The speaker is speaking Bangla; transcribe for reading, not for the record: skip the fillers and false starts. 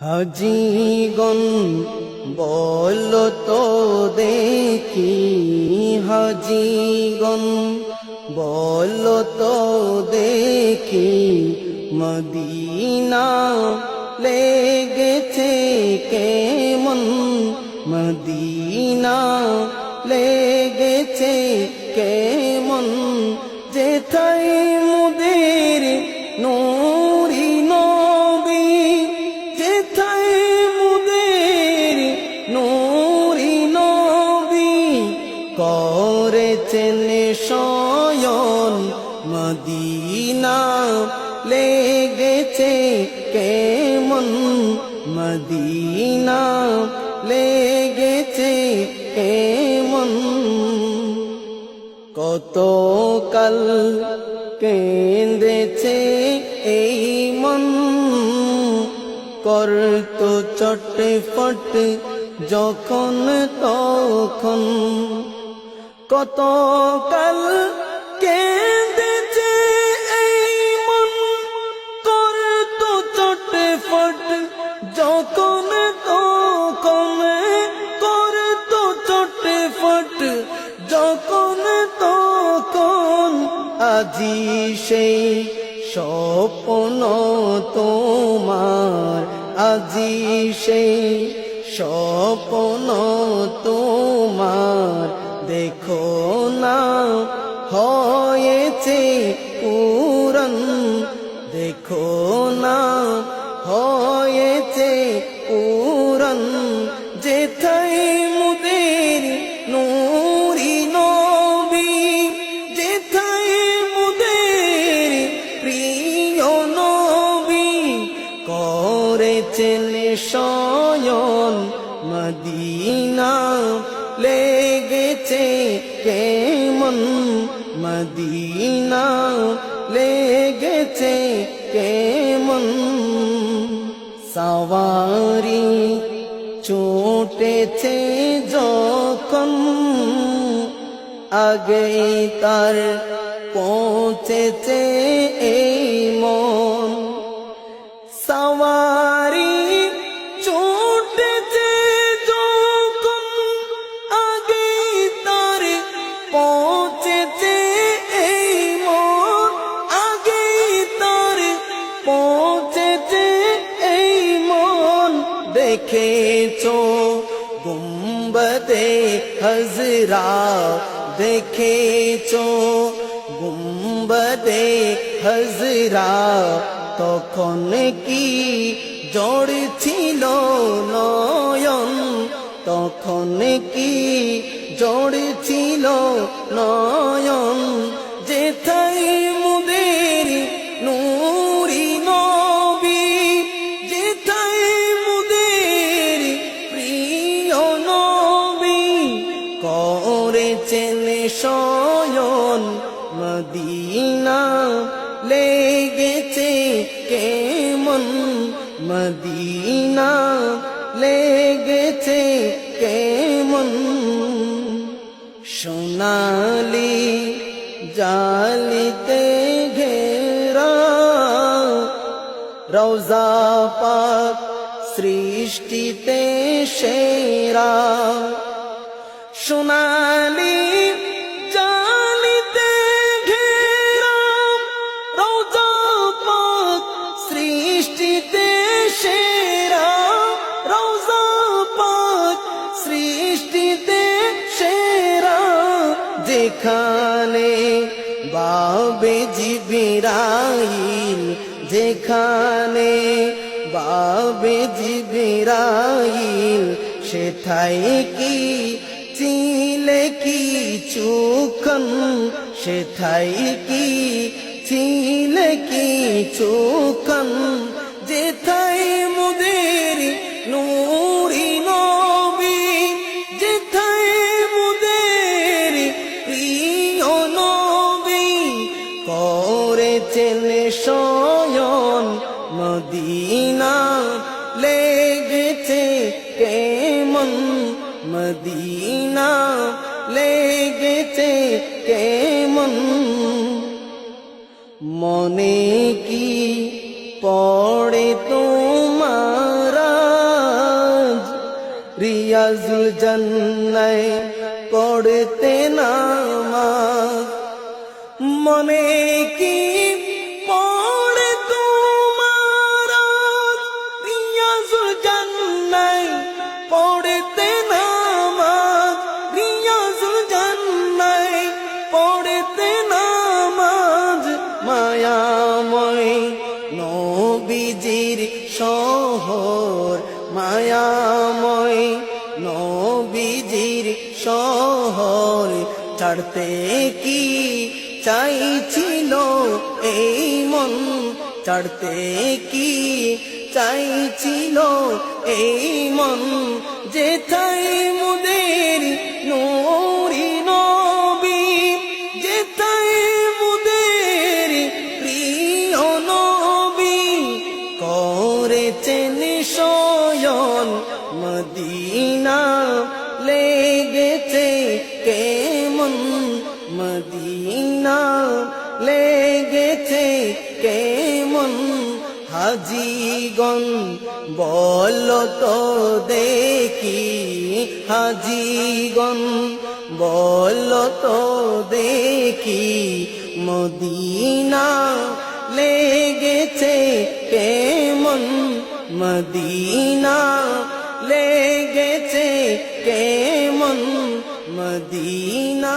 হাজিগণ বলো তো দেখি, হাজিগণ বলো তো দেখি, মদিনা লেগেছে কেমন, মদিনা লেগেছে কেমন, যেথায় মুদের নূরি নবী, যেথায় মুদের নূরি নবী করেছেন শয়ন, মদিনা লেগেছে কেমন, মদিনা লেগেছে কেমন। কত কাল কেঁদেছে এই মন, করতো চটফট যখন তখন, কত কাল কেঁদেছে এই মন, করতো চটফট যখন তখন, করতো চটফট যখন তখন। আজি সেই স্বপ্ন তোমার, আজি সেই স্বপ্ন তোমার, দেখো না হয়েছে পূরণ, দেখো না হয়েছে পূরণ, যেথায় মুদের নূরি নবী, যেথায় মুদের প্রিয় নবী করেছেন শয়ন, মদিনা লেগেছে কেমন, মদিনা লেগেছে কেমন। সওয়ারি ছুটেছে যখন, আগে তার পৌঁছেছে এই মন, সওয়ারি ছুটেছে যখন, আগে তার পৌঁছেছে এই মন, আগে তার পৌঁছেছে এই মন। দেখেছো গুম্বদে হজরা, দেখেছো গুম্বদে হজরা, তখন কি জড় ছিল নয়ন, তখন কি জড় ছিল নয়ন, যেথায় মুদের নূরি নবী, যেথায় মুদের প্রিয় নবী করেছেন শয়ন, মদিনা লেগেছে কেমন, মদিনা লেগেছে কেমন। সোনালি জালিতে ঘেরা রওজা পাক সৃষ্টিতে সেরা, সোনালি জালিতে ঘেরা রওজা পাক সৃষ্টিতে সেরা, রওজা পাক সৃষ্টিতে সেরা, যেখানে বাবে জিবরাইল, যেখানে বাবে জিবরাইল, সেথায় কি ছিলে কিছুক্ষণ, সেথায় কি ছিলে কিছুক্ষণ, যেথায় মুদের নূরি নবী, যেথায় মুদের প্রিয় নবী করেছেন শয়ন, মদিনা লেগেছে কেমন, মদিনা লেগেছে কেমন। মনে কি পড়ে তোমারা রিয়াজুল জান্নায় পড়তে নামাজ মনে কি পড়ে তোমার রিয়াজুল জান্নায় পড়তে নামাজ রিয়াজুল জান্নায় পড়তে নামাজ মায়াময় নবীজির শহর মায়াময় নবীজির শহর ছাড়তে কি চাইছিল এই মন ছাড়তে কি চাইছিল এই মন যেথায় মুদের নূরি নবী যেথায় মুদের প্রিয় নবী করেছেন শয়ন মদিনা লেগেছে কেমন মদিনা লেগেছে কেমন হাজিগণ বল তো দেখি হাজিগণ বল তো দেখি মদিনা লেগেছে কেমন মদিনা লেগেছে কেমন মদিনা